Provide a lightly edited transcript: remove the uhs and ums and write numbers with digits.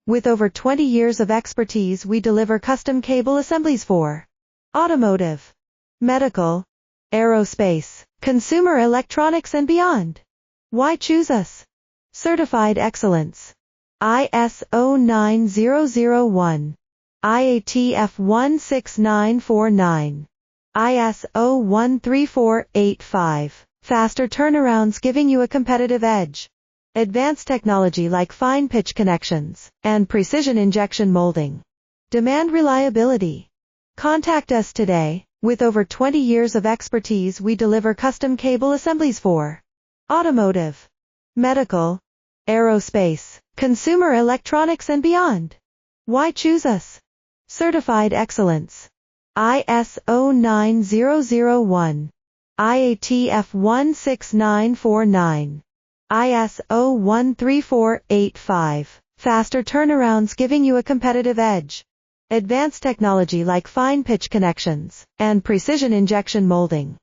With over 20 years of expertise, we deliver custom cable assemblies for automotive, medical, aerospace, consumer electronics and beyond. Why choose us? Certified excellence. ISO 9001, IATF 16949, ISO 13485. Faster turnarounds giving you a competitive edge. Advanced technology like fine pitch connections and precision injection molding. Demand reliability. Contact us today. With over 20 years of expertise, we deliver custom cable assemblies for automotive, medical, aerospace, consumer electronics and beyond. Why choose us? Certified excellence. ISO 9001, IATF 16949, ISO 13485. Faster turnarounds giving you a competitive edge. Advanced technology like fine pitch connections and precision injection molding.